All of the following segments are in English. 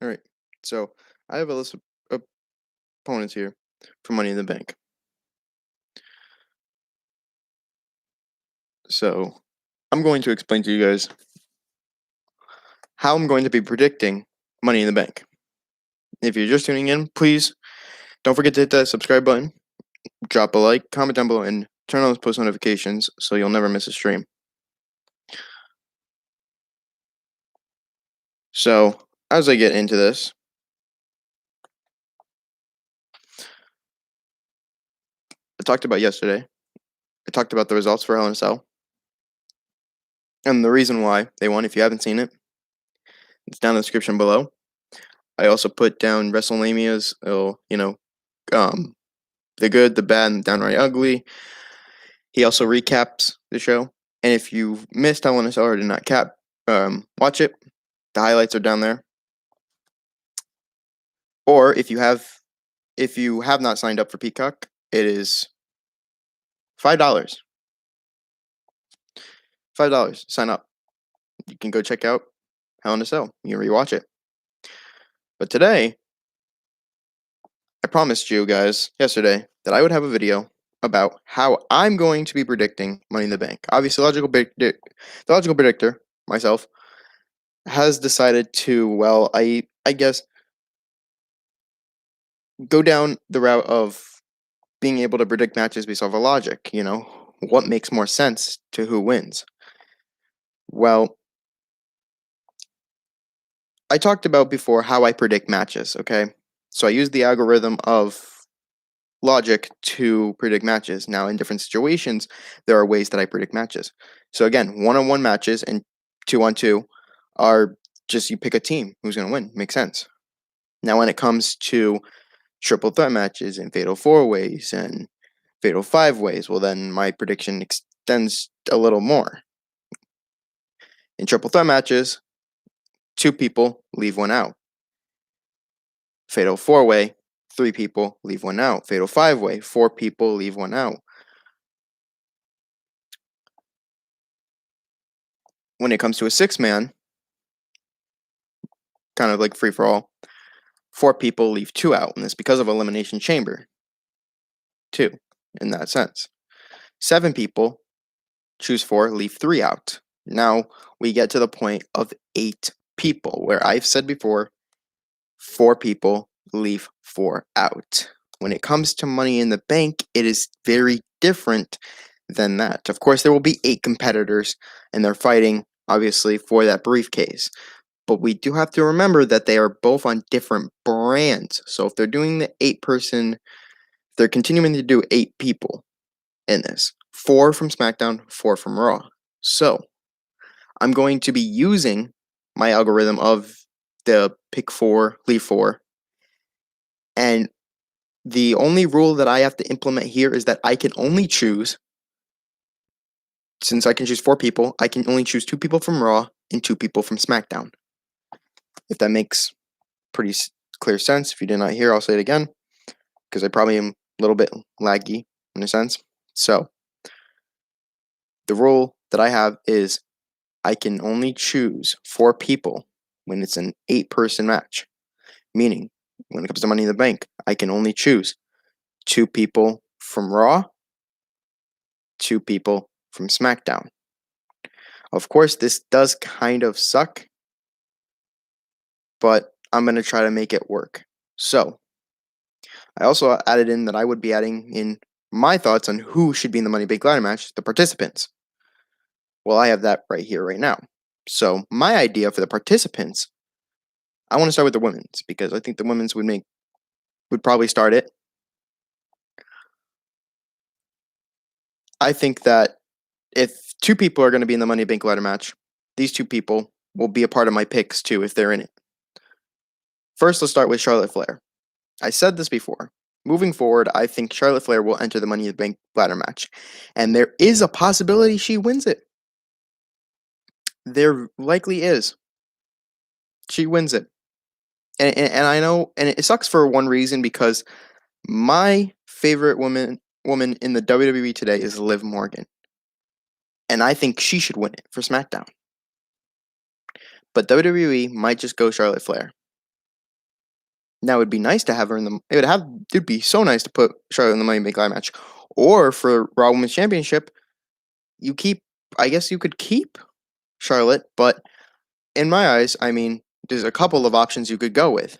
All right. So I have a list of opponents here for Money in the Bank. So I'm going to explain to you guys how I'm going to be predicting Money in the Bank. If you're just tuning in, please don't forget to hit that subscribe button, drop a like, comment down below, and turn on those post notifications so you'll never miss a stream. So as I get into this, I talked about yesterday. I talked about the results for Hell in a Cell and the reason why they won. If you haven't seen it, it's down in the description below. I also put down WrestleMania's, the good, the bad, and downright ugly. He also recaps the show. And if you've missed Hell in a Cell or did not watch it, the highlights are down there. Or if you have not signed up for Peacock, it is $5. $5. Sign up. You can go check out Hell in a Cell. You can rewatch it. But today, I promised you guys yesterday that I would have a video about how I'm going to be predicting Money in the Bank. Obviously, the logical predictor, myself, has decided to, well, I guess, go down the route of being able to predict matches based off of logic. What makes more sense to who wins? Well, I talked about before how I predict matches, okay? So I use the algorithm of logic to predict matches. Now, in different situations, there are ways that I predict matches. So again, one-on-one matches and two-on-two are just you pick a team who's going to win. Makes sense. Now, when it comes to triple threat matches and fatal four ways and fatal five ways, well, then my prediction extends a little more. In triple threat matches, 2 people leave 1 out. Fatal four way, 3 people leave 1 out. Fatal five way, 4 people leave 1 out. When it comes to a 6-man, kind of like free for all, 4 people leave 2 out, and it's because of Elimination Chamber. 2, in that sense. 7 people choose 4, leave 3 out. Now we get to the point of 8 people, where I've said before, 4 people leave 4 out. When it comes to Money in the Bank, it is very different than that. Of course, there will be 8 competitors, and they're fighting, obviously, for that briefcase. But we do have to remember that they are both on different brands. So if they're doing the 8-person, they're continuing to do 8 people in this. 4 from SmackDown, 4 from Raw. So I'm going to be using my algorithm of the pick 4, leave 4. And the only rule that I have to implement here is that I can only choose, since I can choose 4 people, I can only choose 2 people from Raw and 2 people from SmackDown. If that makes pretty clear sense. If you did not hear, I'll say it again, because I probably am a little bit laggy in a sense. So the rule that I have is I can only choose 4 people when it's an 8-person match. Meaning, when it comes to Money in the Bank, I can only choose 2 people from Raw, 2 people from SmackDown. Of course, this does kind of suck, but I'm going to try to make it work. So, I also added in that I would be adding in my thoughts on who should be in the Money in the Bank ladder match, the participants. Well, I have that right here, right now. So, my idea for the participants, I want to start with the women's, because I think the women's would probably start it. I think that if 2 people are going to be in the Money in the Bank ladder match, these 2 people will be a part of my picks too if they're in it. First, let's start with Charlotte Flair. I said this before. Moving forward, I think Charlotte Flair will enter the Money in the Bank ladder match, and there is a possibility she wins it. There likely is. She wins it. And I know, and it sucks for one reason, because my favorite woman in the WWE today is Liv Morgan. And I think she should win it for SmackDown. But WWE might just go Charlotte Flair. Now it'd be nice to have her in the. It'd be so nice to put Charlotte in the Money in the Bank ladder match, or for Raw Women's Championship, you keep. I guess you could keep Charlotte, but in my eyes, I mean, there's a couple of options you could go with.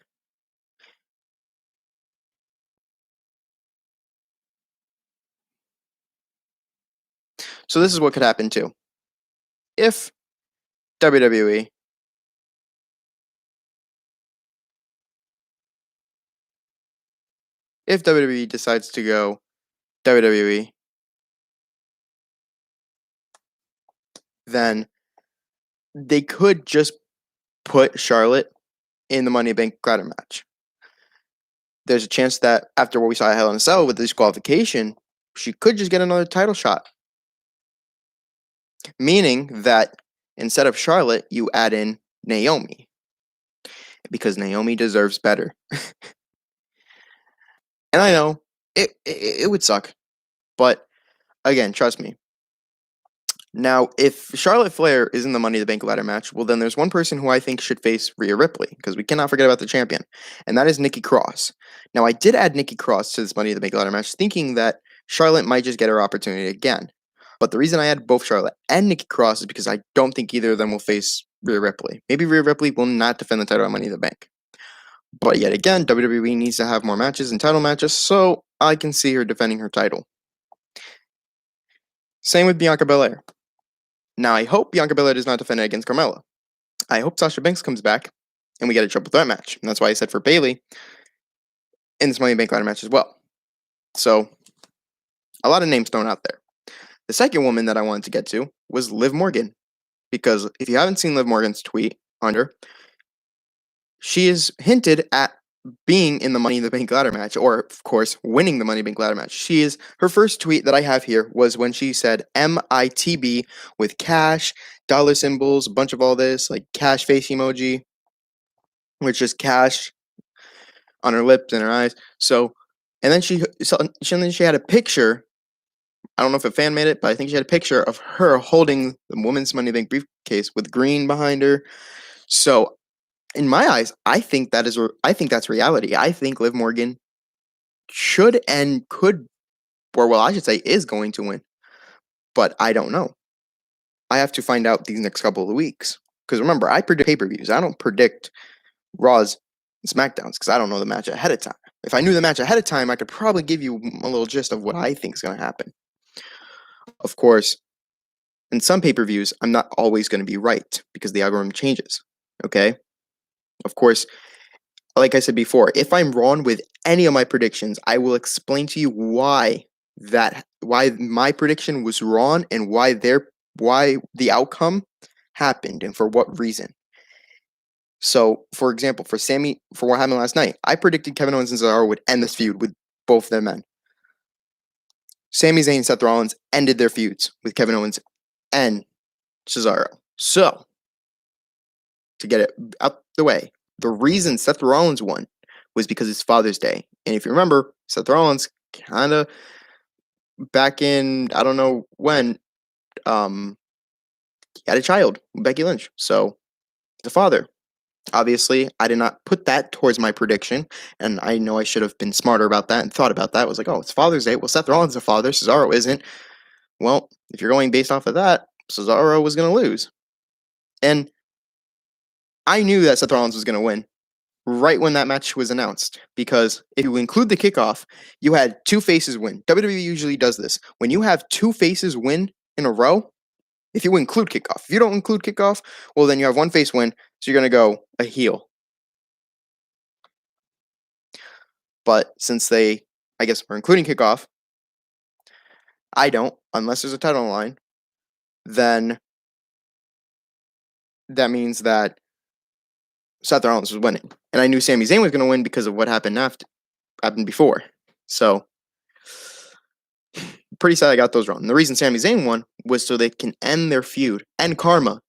So this is what could happen too. If WWE if WWE decides to go WWE, then they could just put Charlotte in the Money in the Bank ladder match. There's a chance that after what we saw at Hell in a Cell with the disqualification, she could just get another title shot. Meaning that instead of Charlotte, you add in Naomi. Because Naomi deserves better. And I know it would suck. But again, trust me. Now, if Charlotte Flair is in the Money in the Bank ladder match, well, then there's one person who I think should face Rhea Ripley, because we cannot forget about the champion, and that is Nikki Cross. Now, I did add Nikki Cross to this Money in the Bank ladder match, thinking that Charlotte might just get her opportunity again. But the reason I add both Charlotte and Nikki Cross is because I don't think either of them will face Rhea Ripley. Maybe Rhea Ripley will not defend the title at Money in the Bank. But yet again, WWE needs to have more matches and title matches, so I can see her defending her title. Same with Bianca Belair. Now, I hope Bianca Belair does not defend it against Carmella. I hope Sasha Banks comes back and we get a triple threat match. And that's why I said for Bayley in this Money in the Bank ladder match as well. So, a lot of names thrown out there. The second woman that I wanted to get to was Liv Morgan. Because if you haven't seen Liv Morgan's tweet under, she is hinted at being in the Money in the Bank ladder match, or of course, winning the Money in the Bank ladder match. Her first tweet that I have here was when she said MITB with cash, dollar symbols, a bunch of all this, like cash face emoji, which is cash on her lips and her eyes. So, and then she had a picture. I don't know if a fan made it, but I think she had a picture of her holding the women's Money in the Bank briefcase with green behind her. So, in my eyes, I think that's reality. I think Liv Morgan should and could, or well, I should say, is going to win. But I don't know. I have to find out these next couple of weeks. Because remember, I predict pay-per-views. I don't predict Raws and SmackDowns because I don't know the match ahead of time. If I knew the match ahead of time, I could probably give you a little gist of what I think is going to happen. Of course, in some pay-per-views, I'm not always going to be right because the algorithm changes. Okay? Of course, like I said before, if I'm wrong with any of my predictions, I will explain to you why my prediction was wrong and why the outcome happened and for what reason. So, for example, for what happened last night, I predicted Kevin Owens and Cesaro would end this feud with both their men. Sami Zayn and Seth Rollins ended their feuds with Kevin Owens and Cesaro. So, to get it out the way, the reason Seth Rollins won was because it's Father's Day. And if you remember, Seth Rollins kind of back in, I don't know when, he had a child with Becky Lynch. So, the father. Obviously, I did not put that towards my prediction, and I know I should have been smarter about that and thought about that. I was like, oh, it's Father's Day. Well, Seth Rollins is a father. Cesaro isn't. Well, if you're going based off of that, Cesaro was going to lose. And I knew that Seth Rollins was going to win right when that match was announced. Because if you include the kickoff, you had two faces win. WWE usually does this. When you have two faces win in a row, if you include kickoff. If you don't include kickoff, well, then you have one face win, so you're going to go a heel. But since they, I guess, are including kickoff, I don't, unless there's a title on the line, then that means that Seth Rollins was winning. And I knew Sami Zayn was going to win because of what happened before. So, pretty sad I got those wrong. And the reason Sami Zayn won was so they can end their feud, end karma.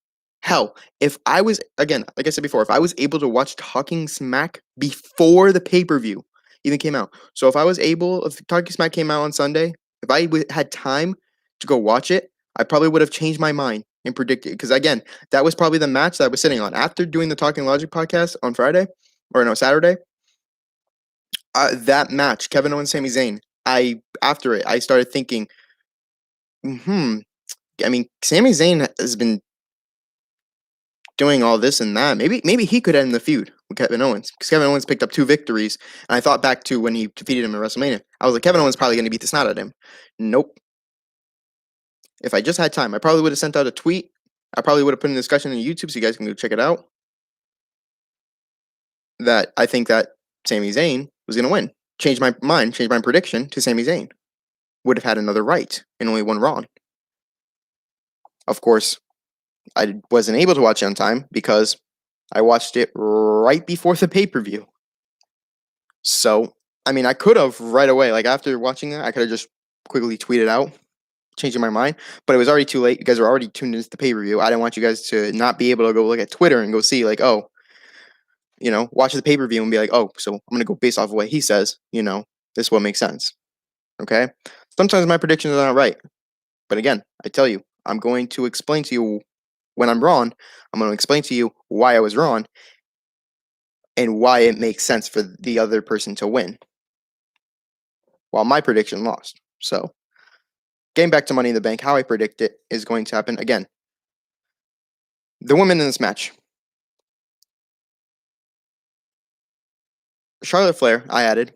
Hell, if I was, again, like I said before, if I was able to watch Talking Smack before the pay-per-view even came out. So if Talking Smack came out on Sunday, if I had time to go watch it, I probably would have changed my mind and predicted. Because again, that was probably the match that I was sitting on. After doing the Talking Logic podcast on Saturday, That match, Kevin Owens, Sami Zayn. After it, I started thinking, I mean, Sami Zayn has been doing all this and that. Maybe he could end the feud with Kevin Owens because Kevin Owens picked up 2 victories, and I thought back to when he defeated him at WrestleMania. I was like, Kevin Owens probably going to beat the snot out of him. Nope. If I just had time, I probably would have sent out a tweet. I probably would have put in a discussion on YouTube so you guys can go check it out. That I think that Sami Zayn was going to win. Changed my mind, changed my prediction to Sami Zayn. Would have had another right and only one wrong. Of course, I wasn't able to watch it on time because I watched it right before the pay-per-view. So, I mean, I could have right away, like after watching that, I could have just quickly tweeted out, changing my mind, but it was already too late. You guys were already tuned into the pay-per-view. I didn't want you guys to not be able to go look at Twitter and go see, like, oh, watch the pay-per-view and be like, oh, so I'm going to go based off of what he says, this is what makes sense. Okay? Sometimes my predictions are not right. But again, I tell you, I'm going to explain to you when I'm wrong. I'm going to explain to you why I was wrong and why it makes sense for the other person to win, while my prediction lost. So, getting back to Money in the Bank, how I predict it is going to happen again. The women in this match. Charlotte Flair, I added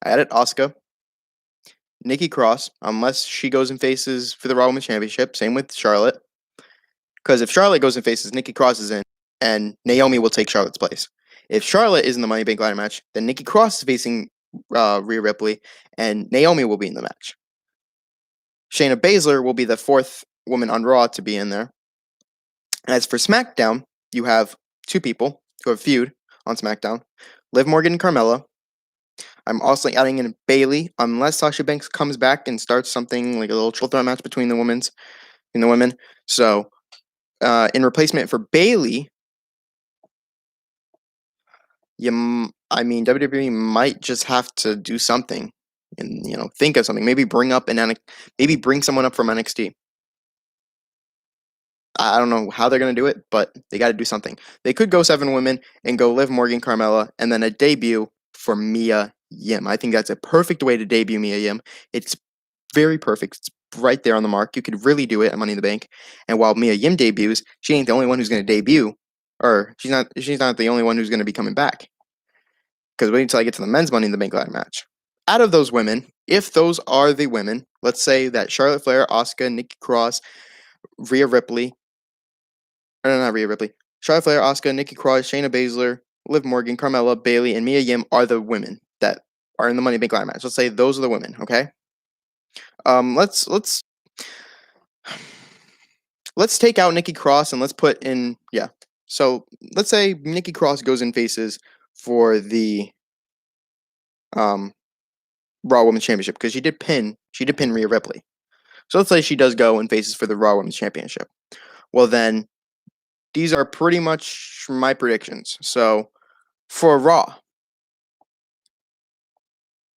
Asuka, Nikki Cross, unless she goes and faces for the Raw Women's Championship. Same with Charlotte. Because if Charlotte goes and faces, Nikki Cross is in, and Naomi will take Charlotte's place. If Charlotte is in the Money in the Bank ladder match, then Nikki Cross is facing Rhea Ripley, and Naomi will be in the match. Shayna Baszler will be the 4th woman on Raw to be in there. As for SmackDown, you have 2 people who have feud on SmackDown: Liv Morgan and Carmella. I'm also adding in Bayley, unless Sasha Banks comes back and starts something like a little triple threat match between the women. So, in replacement for Bayley, WWE might just have to do something and think of something. Maybe bring someone up from NXT. I don't know how they're gonna do it, but they got to do something. They could go 7 women and go Liv Morgan, Carmella, and then a debut for Mia Yim. I think that's a perfect way to debut Mia Yim. It's very perfect. It's right there on the mark. You could really do it at Money in the Bank. And while Mia Yim debuts, she ain't the only one who's going to debut, or she's not the only one who's going to be coming back. Because wait until I get to the men's Money in the Bank ladder match. Out of those women, if those are the women, let's say that Charlotte Flair, Asuka, Nikki Cross, Rhea Ripley, or not Rhea Ripley, Charlotte Flair, Asuka, Nikki Cross, Shayna Baszler, Liv Morgan, Carmella, Bayley, and Mia Yim are the women that are in the Money in the Bank ladder match. Let's say those are the women, okay? Let's take out Nikki Cross and let's put in So let's say Nikki Cross goes and faces for the Raw Women's Championship because she did pin Rhea Ripley. So let's say she does go and faces for the Raw Women's Championship. Well then, these are pretty much my predictions. So for Raw,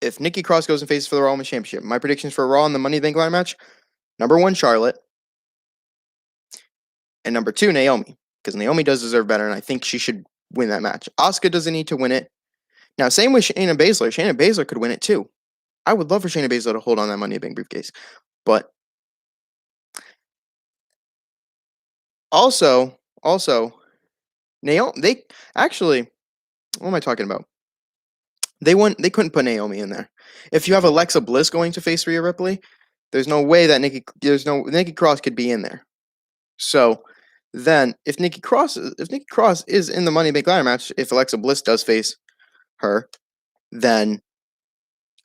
if Nikki Cross goes and faces for the Raw Women's Championship, my predictions for Raw in the Money in the Bank ladder match: number 1, Charlotte, and number 2, Naomi, because Naomi does deserve better, and I think she should win that match. Asuka doesn't need to win it. Now, same with Shayna Baszler. Shayna Baszler could win it too. I would love for Shayna Baszler to hold on that Money in the Bank briefcase. But also, Naomi, what am I talking about? They couldn't put Naomi in there. If you have Alexa Bliss going to face Rhea Ripley, there's no way that Nikki Cross could be in there. So then, if Nikki Cross is in the Money in the Bank ladder match, if Alexa Bliss does face her, then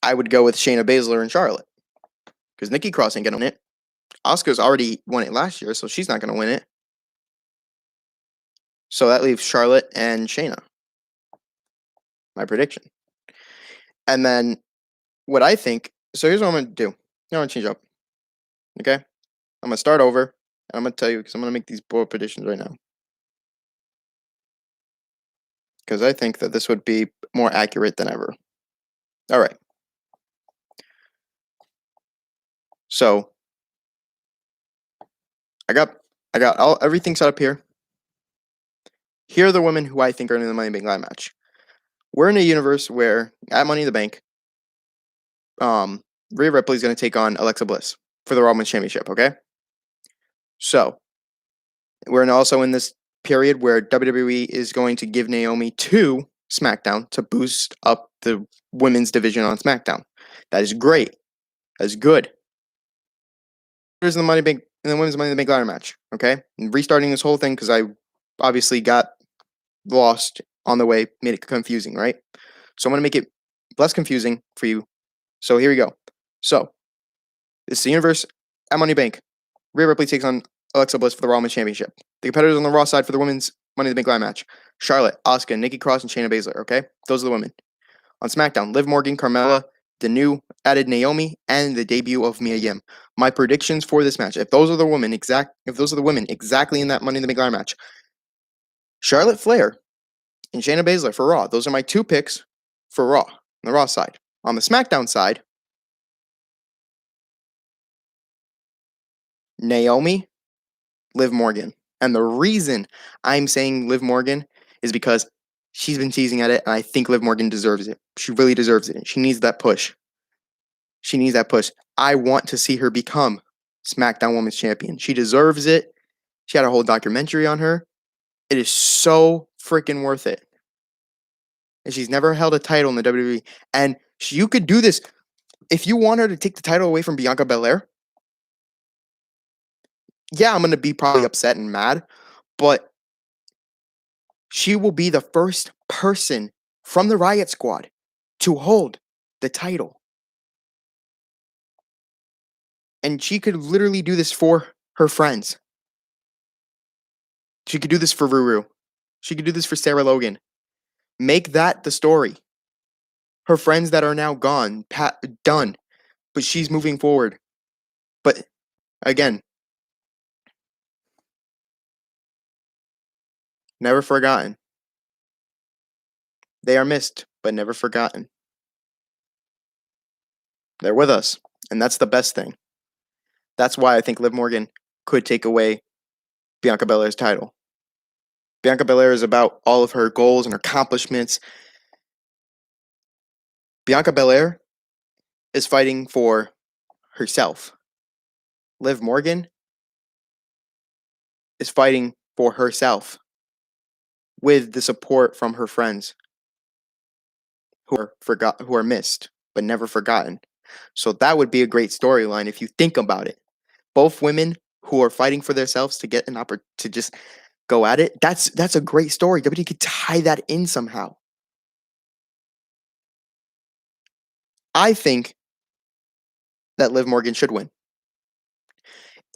I would go with Shayna Baszler and Charlotte, because Nikki Cross ain't gonna win it. Asuka's already won it last year, so she's not gonna win it. So that leaves Charlotte and Shayna. My prediction. And then what I think. So here's what I'm gonna do. I'm gonna change up. Okay, I'm gonna start over, and I'm gonna tell you because I'm gonna make these bold predictions right now. Because I think that this would be more accurate than ever. All right. So I got everything set up here. Here are the women who I think are in the Money in the Bank ladder match. we're in a universe where at Money in the Bank, Rhea Ripley is going to take on Alexa Bliss for the Raw Women's Championship. Okay, so we're also in this period where WWE is going to give Naomi to SmackDown to boost up the women's division on SmackDown. That is great. That's good. Here's the Money Bank and the Women's Money in the Bank ladder match. Okay, and restarting this whole thing because I obviously got lost on the way, made it confusing, right? So I'm gonna make it less confusing for you. So here we go. So this is the universe at Money Bank. Rhea Ripley takes on Alexa Bliss for the Raw Women's Championship. The competitors on the Raw side for the Women's Money in the Bank ladder match: Charlotte, Asuka, Nikki Cross, and Shayna Baszler. Okay, those are the women. On SmackDown, Liv Morgan, Carmella, the new added Naomi, and the debut of Mia Yim. My predictions for this match: if those are the women exactly in that Money in the Bank ladder match, Charlotte Flair and Shayna Baszler for Raw. Those are my 2 picks for Raw on the Raw side. On the SmackDown side, Naomi, Liv Morgan. And the reason I'm saying Liv Morgan is because she's been teasing at it, and I think Liv Morgan deserves it. She really deserves it. She needs that push. She needs that push. I want to see her become SmackDown Women's Champion. She deserves it. She had a whole documentary on her. It is so freaking worth it. And she's never held a title in the WWE. And you could do this. If you want her to take the title away from Bianca Belair, yeah, I'm going to be probably upset and mad, but she will be the first person from the Riot Squad to hold the title. And she could literally do this for her friends. She could do this for Ruru. She could do this for Sarah Logan. Make that the story. Her friends that are now gone, done, but she's moving forward. But again, never forgotten. They are missed, but never forgotten. They're with us, and that's the best thing. That's why I think Liv Morgan could take away Bianca Belair's title. Bianca Belair is about all of her goals and her accomplishments. Bianca Belair is fighting for herself. Liv Morgan is fighting for herself with the support from her friends who are missed but never forgotten. So that would be a great storyline if you think about it. Both women who are fighting for themselves to get an opportunity to just go at it. That's a great story. WWE could tie that in somehow. I think that Liv Morgan should win.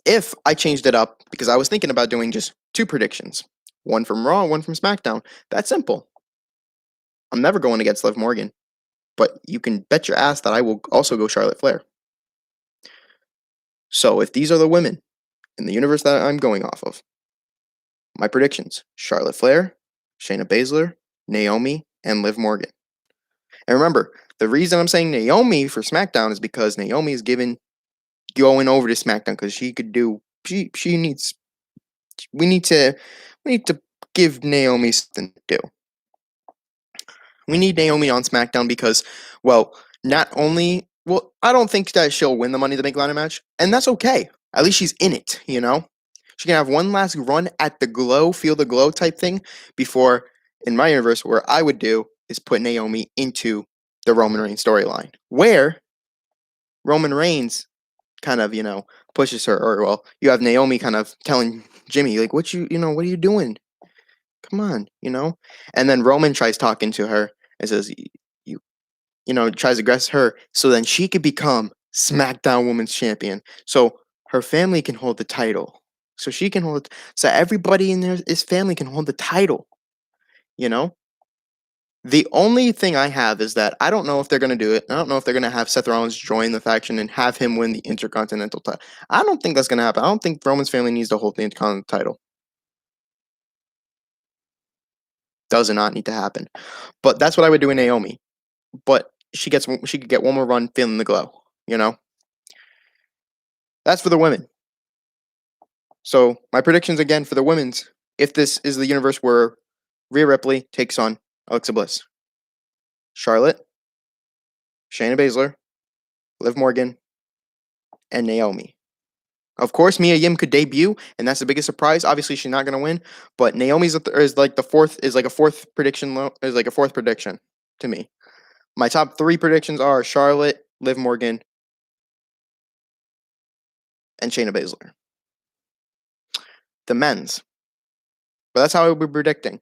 If I changed it up, because I was thinking about doing just 2 predictions, one from Raw, one from SmackDown. That's simple. I'm never going against Liv Morgan, but you can bet your ass that I will also go Charlotte Flair. So if these are the women in the universe that I'm going off of, my predictions: Charlotte Flair, Shayna Baszler, Naomi, and Liv Morgan. And remember, the reason I'm saying Naomi for SmackDown is because Naomi is going over to SmackDown because she could do. She needs. We need to give Naomi something to do. We need Naomi on SmackDown because, well, I don't think that she'll win the Money in the Bank ladder match, and that's okay. At least she's in it, you know? She can have one last run at the glow, feel the glow type thing before, in my universe, where I would do is put Naomi into the Roman Reigns storyline, where Roman Reigns kind of, pushes her, or, well, you have Naomi kind of telling Jimmy, like, what are you doing? Come on, And then Roman tries talking to her and says, tries to aggress her so then she could become SmackDown Women's Champion. So her family can hold the title. So she can hold it. So everybody in his family can hold the title. The only thing I have is that I don't know if they're going to do it. I don't know if they're going to have Seth Rollins join the faction and have him win the Intercontinental title. I don't think that's going to happen. I don't think Roman's family needs to hold the Intercontinental title. Does not need to happen. But that's what I would do in Naomi. But she could get one more run feeling the glow, That's for the women. So my predictions again for the women's, if this is the universe where Rhea Ripley takes on Alexa Bliss. Charlotte, Shayna Baszler, Liv Morgan, and Naomi. Of course, Mia Yim could debut, and that's the biggest surprise. Obviously, she's not going to win, but Naomi's is like a fourth prediction to me. My top 3 predictions are Charlotte, Liv Morgan, and Shayna Baszler. The men's. But that's how I will be predicting.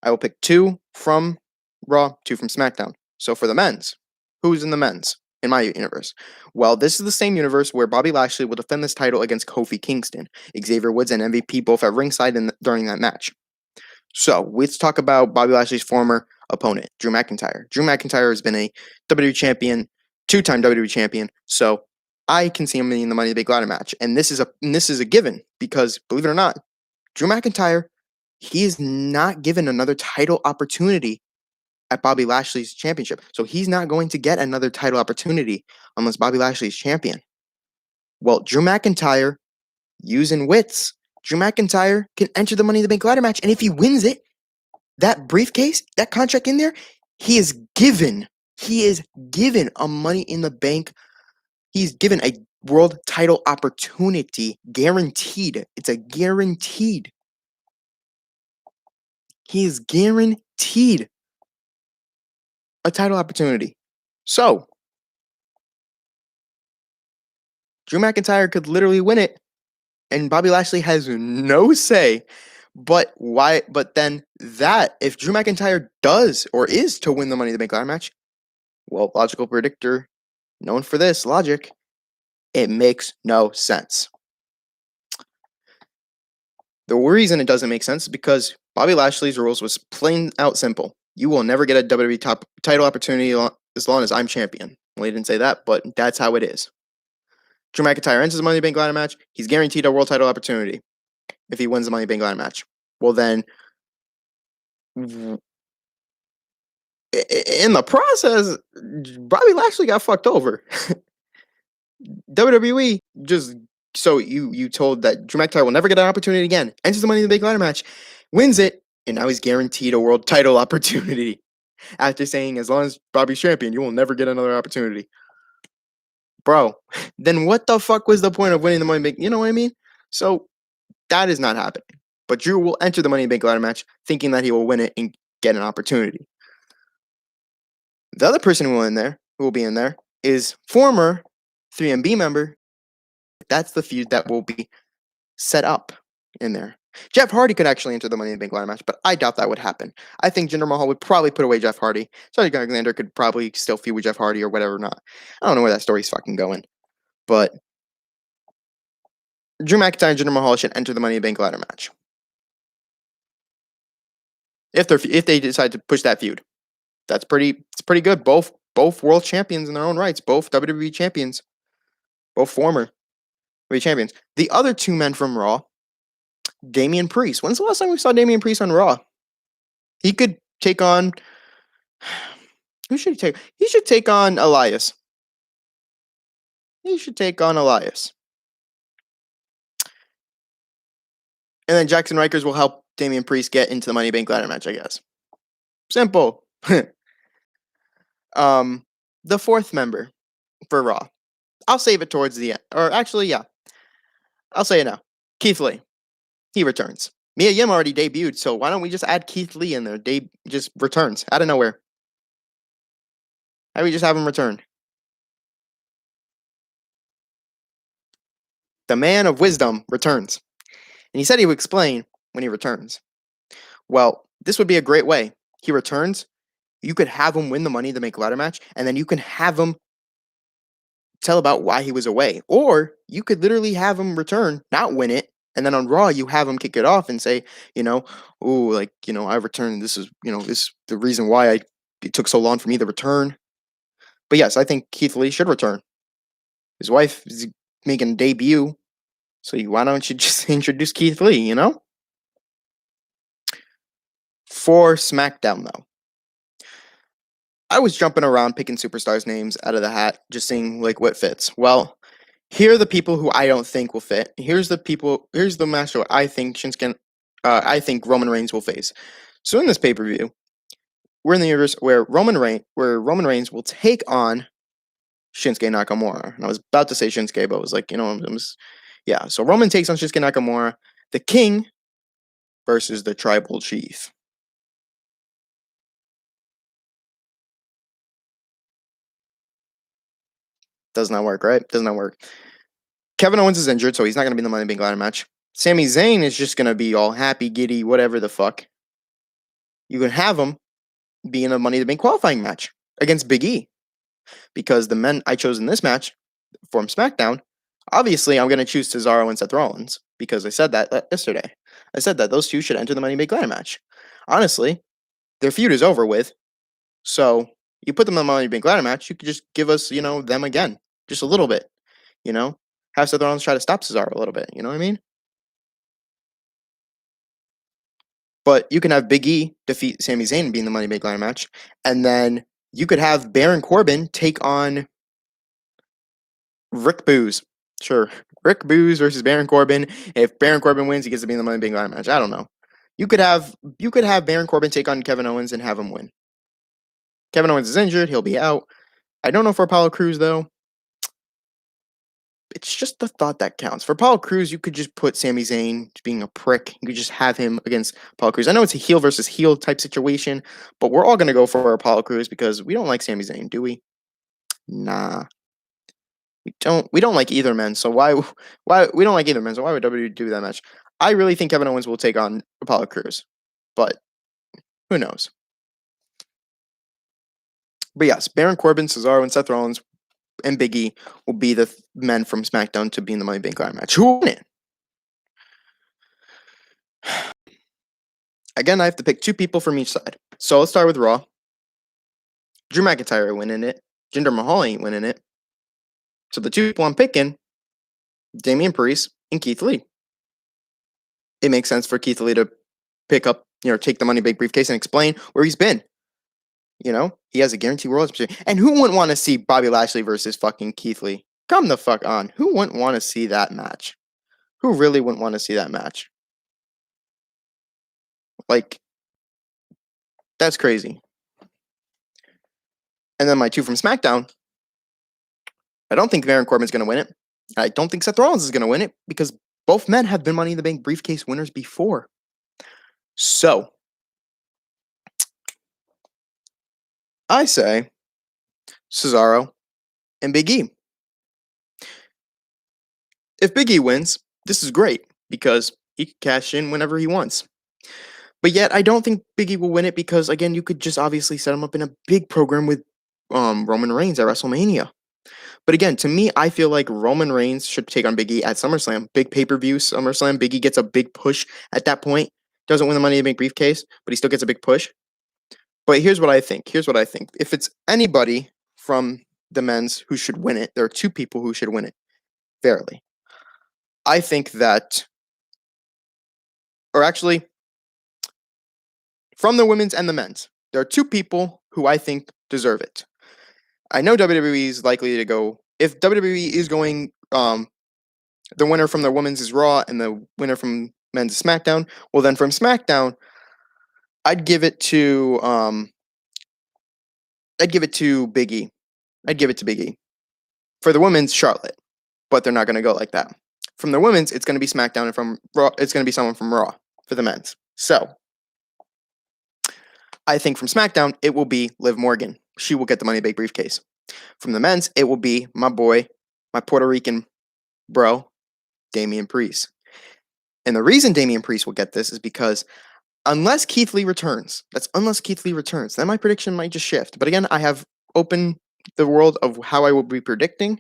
I will pick 2 from Raw, 2 from SmackDown. So for the men's, who's in the men's in my universe? Well, this is the same universe where Bobby Lashley will defend this title against Kofi Kingston. Xavier Woods and MVP both at ringside during that match. So let's talk about Bobby Lashley's former opponent, Drew McIntyre. Drew McIntyre has been a WWE champion, 2-time WWE champion. So I can see him in the Money in the Bank ladder match, and this is a given because, believe it or not, Drew McIntyre, he is not given another title opportunity at Bobby Lashley's championship. So he's not going to get another title opportunity unless Bobby Lashley's champion. Well, Drew McIntyre, using wits, Drew McIntyre can enter the Money in the Bank ladder match, and if he wins it, that briefcase, that contract in there, he is given a Money in the Bank. He's given a world title opportunity, guaranteed. It's a guaranteed. He is guaranteed a title opportunity. So, Drew McIntyre could literally win it, and Bobby Lashley has no say. But why? But then if Drew McIntyre does or is to win the Money in the Bank ladder match, well, logical predictor, known for this logic, it makes no sense. The reason it doesn't make sense is because Bobby Lashley's rules was plain out simple. You will never get a WWE top title opportunity as long as I'm champion. Well, he didn't say that, but that's how it is. Drew McIntyre enters the Money in the Bank ladder match. He's guaranteed a world title opportunity if he wins the Money in the Bank ladder match. Well, then, in the process, Bobby Lashley got fucked over. WWE just... So you told that Drew McIntyre will never get an opportunity again. Enters the Money in the Bank ladder match, wins it, and now he's guaranteed a world title opportunity. After saying, as long as Bobby's champion, you will never get another opportunity. Bro, then what the fuck was the point of winning the Money in the Bank? You know what I mean? So that is not happening. But Drew will enter the Money in the Bank ladder match thinking that he will win it and get an opportunity. The other person who will be in there, is former 3MB member. That's the feud that will be set up in there. Jeff Hardy could actually enter the Money in the Bank ladder match, but I doubt that would happen. I think Jinder Mahal would probably put away Jeff Hardy. Cedric Alexander could probably still feud with Jeff Hardy or whatever not. I don't know where that story's fucking going. But Drew McIntyre and Jinder Mahal should enter the Money in the Bank ladder match. If they decide to push that feud. It's pretty good. Both world champions in their own rights. Both WWE champions. Both former WWE champions. The other 2 men from Raw, Damian Priest. When's the last time we saw Damian Priest on Raw? He could take on... Who should he take? He should take on Elias. And then Jackson Rikers will help Damian Priest get into the Money in the Bank ladder match, I guess. Simple. The 4th member for Raw. I'll save it towards the end. Or actually, yeah. I'll say it now. Keith Lee. He returns. Mia Yim already debuted, so why don't we just add Keith Lee in there? Just returns out of nowhere. How do we just have him return? The man of wisdom returns. And he said he would explain when he returns. Well, this would be a great way. He returns. You could have him win the Money in the Bank ladder match, and then you can have him tell about why he was away. Or you could literally have him return, not win it, and then on Raw, you have him kick it off and say, I returned. This is the reason why it took so long for me to return. But yes, I think Keith Lee should return. His wife is making a debut, so why don't you just introduce Keith Lee, For SmackDown, though, I was jumping around picking superstars' names out of the hat, just seeing what fits. Well, here are the people who I don't think will fit. Here's the match I think I think Roman Reigns will face. So in this pay-per-view, we're in the universe where Roman Reigns will take on Shinsuke Nakamura. And I was about to say Shinsuke, but I was like, yeah. So Roman takes on Shinsuke Nakamura, the King versus the Tribal Chief. Does not work, right? Does not work. Kevin Owens is injured, so he's not going to be in the Money in the Bank ladder match. Sami Zayn is just going to be all happy, giddy, whatever the fuck. You can have him be in a Money in the Bank qualifying match against Big E. Because the men I chose in this match from SmackDown, obviously I'm going to choose Cesaro and Seth Rollins because I said that yesterday. I said that those two should enter the Money in the Bank ladder match. Honestly, their feud is over with. So you put them in the Money in the Bank ladder match, you could just give us, them again. Just a little bit. Have Seth Rollins try to stop Cesaro a little bit. You know what I mean? But you can have Big E defeat Sami Zayn and be in the Money in the Bank ladder match. And then you could have Baron Corbin take on Rick Booze. Sure. Rick Booze versus Baron Corbin. If Baron Corbin wins, he gets to be in the Money in the Bank ladder match. I don't know. You could have Baron Corbin take on Kevin Owens and have him win. Kevin Owens is injured. He'll be out. I don't know for Apollo Crews, though. It's just the thought that counts. For Apollo Crews, you could just put Sami Zayn being a prick. You could just have him against Apollo Crews. I know it's a heel versus heel type situation, but we're all going to go for Apollo Crews because we don't like Sami Zayn, do we? Nah. We don't like either men, so why we don't like either men, so why would WWE do that match? I really think Kevin Owens will take on Apollo Crews, but who knows? But yes, Baron Corbin, Cesaro, and Seth Rollins and Big E will be the men from SmackDown to be in the Money in the Bank ladder match. Who will win it? Again, I have to pick two people from each side. So let's start with Raw. Drew McIntyre winning it. Jinder Mahal ain't winning it. So the two people I'm picking, Damian Priest and Keith Lee. It makes sense for Keith Lee to pick up, take the Money in the Bank briefcase and explain where he's been. He has a guaranteed world championship. And who wouldn't want to see Bobby Lashley versus fucking Keith Lee? Come the fuck on. Who wouldn't want to see that match? Who really wouldn't want to see that match? Like, that's crazy. And then my two from SmackDown, I don't think Baron Corbin's going to win it. I don't think Seth Rollins is going to win it because both men have been Money in the Bank briefcase winners before. So, I say Cesaro and Big E. If Big E wins, this is great because he can cash in whenever he wants. But yet, I don't think Big E will win it because, again, you could just obviously set him up in a big program with Roman Reigns at WrestleMania. But again, to me, I feel like Roman Reigns should take on Big E at SummerSlam. Big pay-per-view, SummerSlam. Big E gets a big push at that point. Doesn't win the Money in the Bank briefcase, but he still gets a big push. But here's what I think. If it's anybody from the men's who should win it, there are two people who should win it. Fairly. I think that, or actually, from the women's and the men's, there are two people who I think deserve it. I know WWE is likely to go, if WWE is going, the winner from the women's is Raw and the winner from men's is SmackDown. Well, then from SmackDown, I'd give it to Big E. I'd give it to Big E. For the women's, Charlotte. But they're not going to go like that. From the women's, it's going to be SmackDown, and from Raw, it's going to be someone from Raw for the men's. So, I think from SmackDown, it will be Liv Morgan. She will get the Money in the Bank briefcase. From the men's, it will be my boy, my Puerto Rican bro, Damian Priest. And the reason Damian Priest will get this is because unless Keith Lee returns, then my prediction might just shift. But again, I have opened the world of how I will be predicting,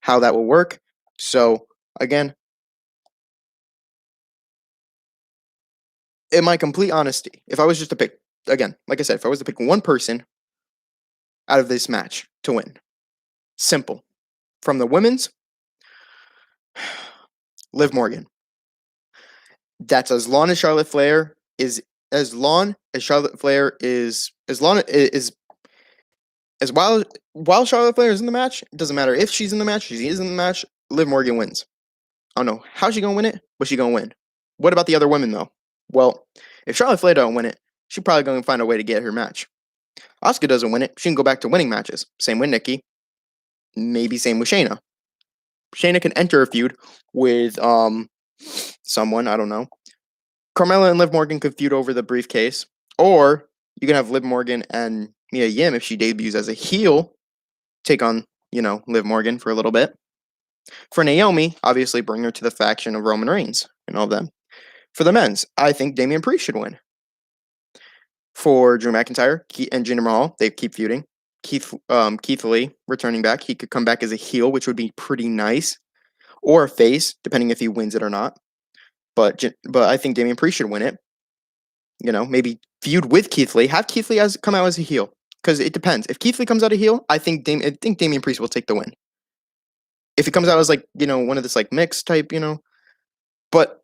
how that will work. So, again, in my complete honesty, if I was just to pick, again, like I said, if I was to pick one person out of this match to win, simple. From the women's, Liv Morgan. That's as long as Charlotte Flair is, as long as Charlotte Flair is, as while Charlotte Flair is in the match, it doesn't matter if she's in the match, she is in the match, Liv Morgan wins. I don't know how she gonna win it, but she gonna win. What about the other women though? Well, if Charlotte Flair don't win it, she probably gonna find a way to get her match. Asuka doesn't win it, she can go back to winning matches. Same with Nikki. Maybe same with Shayna. Shayna can enter a feud with someone, I don't know. Carmella and Liv Morgan could feud over the briefcase. Or you can have Liv Morgan and Mia Yim, if she debuts as a heel, take on, Liv Morgan for a little bit. For Naomi, obviously bring her to the faction of Roman Reigns and all of them. For the men's, I think Damian Priest should win. For Drew McIntyre and Jinder Mahal, they keep feuding. Keith Lee returning back. He could come back as a heel, which would be pretty nice. Or a face, depending if he wins it or not. But I think Damian Priest should win it. Maybe feud with Keith Lee. Have Keith Lee come out as a heel. Because it depends. If Keith Lee comes out a heel, I think Damian Priest will take the win. If he comes out as one of this mixed type, But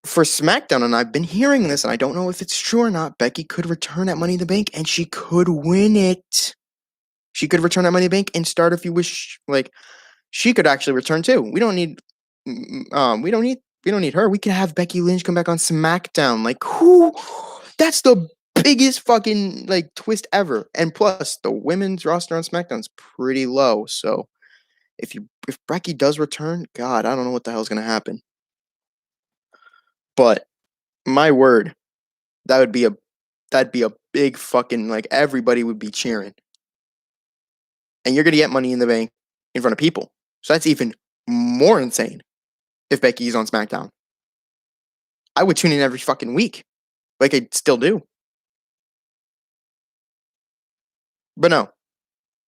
for SmackDown, and I've been hearing this, and I don't know if it's true or not, Becky could return at Money in the Bank, and she could win it. She could return at Money in the Bank and start if you wish. She could actually return too. We don't need her. We could have Becky Lynch come back on SmackDown. Who? That's the biggest fucking twist ever. And plus, the women's roster on SmackDown is pretty low. So if Becky does return, God, I don't know what the hell is gonna happen. But my word, that'd be a big fucking everybody would be cheering. And you're gonna get Money in the Bank in front of people. So that's even more insane if Becky's on SmackDown. I would tune in every fucking week. Like I still do. But no.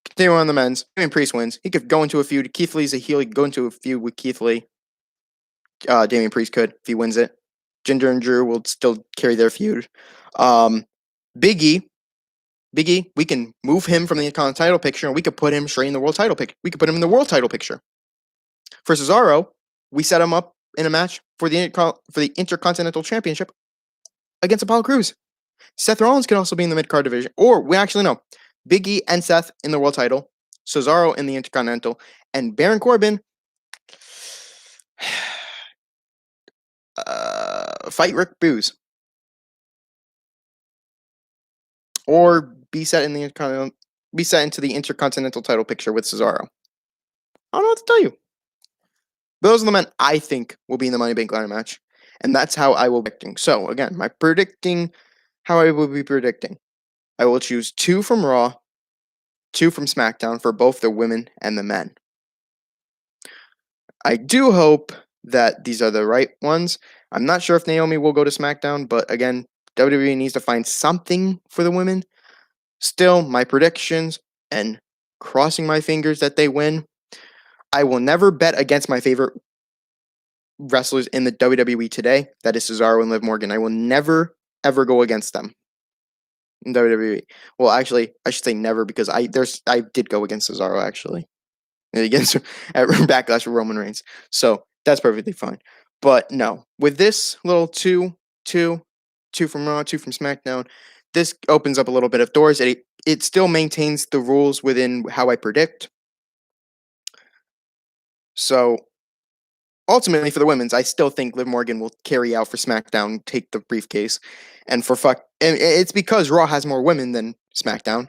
Continue on the men's. Damian Priest wins. He could go into a feud. Keith Lee's a heel. He could go into a feud with Keith Lee. Damian Priest could if he wins it. Jinder and Drew will still carry their feud. Big E, we can move him from the Intercontinental title picture and we could put him straight in the world title picture. We could put him in the world title picture. For Cesaro, we set him up in a match for the Intercontinental Championship against Apollo Crews. Seth Rollins can also be in the mid-card division. Or we actually know Big E and Seth in the world title, Cesaro in the Intercontinental, and Baron Corbin fight Rick Boogs. Or be set into the Intercontinental title picture with Cesaro. I don't know what to tell you. But those are the men I think will be in the Money in the Bank ladder match. And that's how I will be predicting. So, again, how I will be predicting. I will choose 2 from Raw, 2 from SmackDown for both the women and the men. I do hope that these are the right ones. I'm not sure if Naomi will go to SmackDown, but again, WWE needs to find something for the women. Still, my predictions and crossing my fingers that they win. I will never bet against my favorite wrestlers in the WWE today. That is Cesaro and Liv Morgan. I will never, ever go against them in WWE. Well, actually, I should say never because I did go against Cesaro actually against at Backlash with Roman Reigns. So that's perfectly fine. But no, with this little two from Raw, 2 from SmackDown, this opens up a little bit of doors. It still maintains the rules within how I predict. So ultimately, for the women's, I still think Liv Morgan will carry out for SmackDown, take the briefcase, and it's because Raw has more women than SmackDown.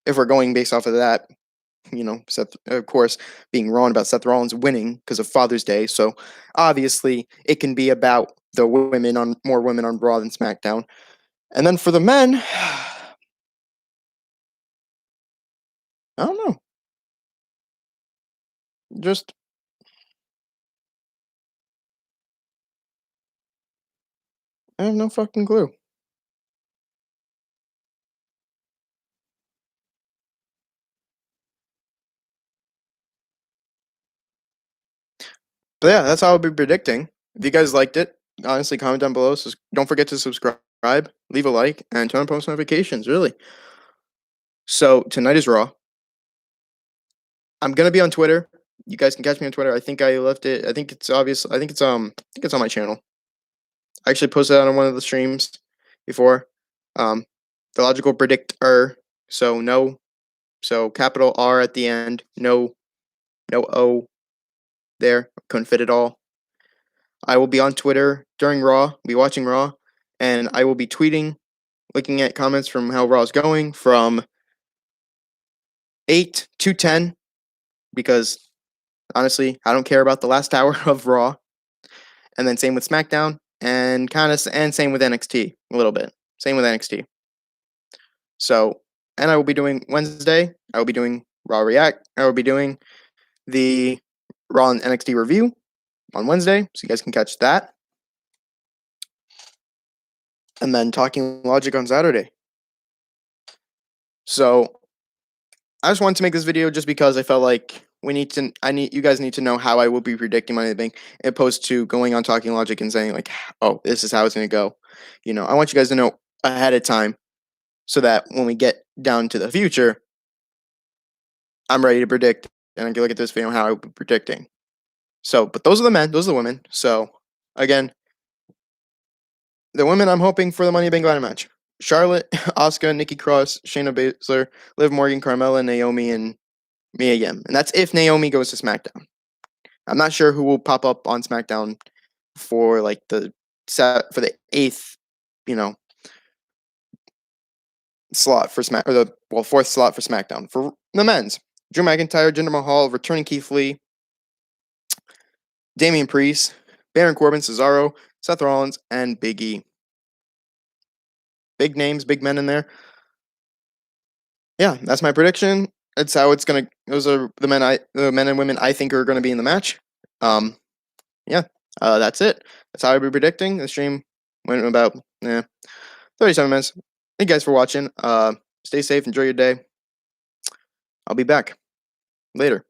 If we're going based off of that, Seth, of course, being wrong about Seth Rollins winning because of Father's Day. So obviously, it can be about the more women on Raw than SmackDown. And then for the men, I don't know. I have no fucking clue. But yeah, that's how I'll be predicting. If you guys liked it, honestly, comment down below. So don't forget to subscribe, leave a like, and turn on post notifications, really. So tonight is Raw. I'm gonna be on Twitter. You guys can catch me on Twitter. I think I left it. I think it's obvious. I think it's on my channel. I actually posted it on one of the streams before. The logical predictor. So capital R at the end. No O there. Couldn't fit it all. I will be on Twitter during Raw. Be watching Raw, and I will be tweeting looking at comments from how Raw's going from 8 to 10, because honestly, I don't care about the last hour of Raw. And then same with SmackDown, and same with NXT a little bit. Same with NXT. So, and I will be doing Wednesday. I will be doing Raw React. I will be doing the Raw and NXT review on Wednesday, so you guys can catch that. And then Talking Logic on Saturday. So, I just wanted to make this video just because I felt like you guys need to know how I will be predicting Money in the Bank, as opposed to going on Talking Logic and saying like, oh, this is how it's going to go. I want you guys to know ahead of time, so that when we get down to the future, I'm ready to predict, and I can look at this video and how I will be predicting. So, but those are the men, those are the women. So, again, the women I'm hoping for the Money in the Bank ladder match: Charlotte, Asuka, Nikki Cross, Shayna Baszler, Liv Morgan, Carmella, Naomi, and Mia Yim. And that's if Naomi goes to SmackDown. I'm not sure who will pop up on SmackDown for like the 8th, slot for fourth slot for SmackDown. For the men's, Drew McIntyre, Jinder Mahal, returning Keith Lee, Damian Priest, Baron Corbin, Cesaro, Seth Rollins, and Big E. Big names, big men in there. Yeah, that's my prediction. That's how it's gonna. Those are the men and women I think are gonna be in the match. That's it. That's how I'll be predicting. The stream went about 37 minutes. Thank you guys for watching. Stay safe. Enjoy your day. I'll be back later.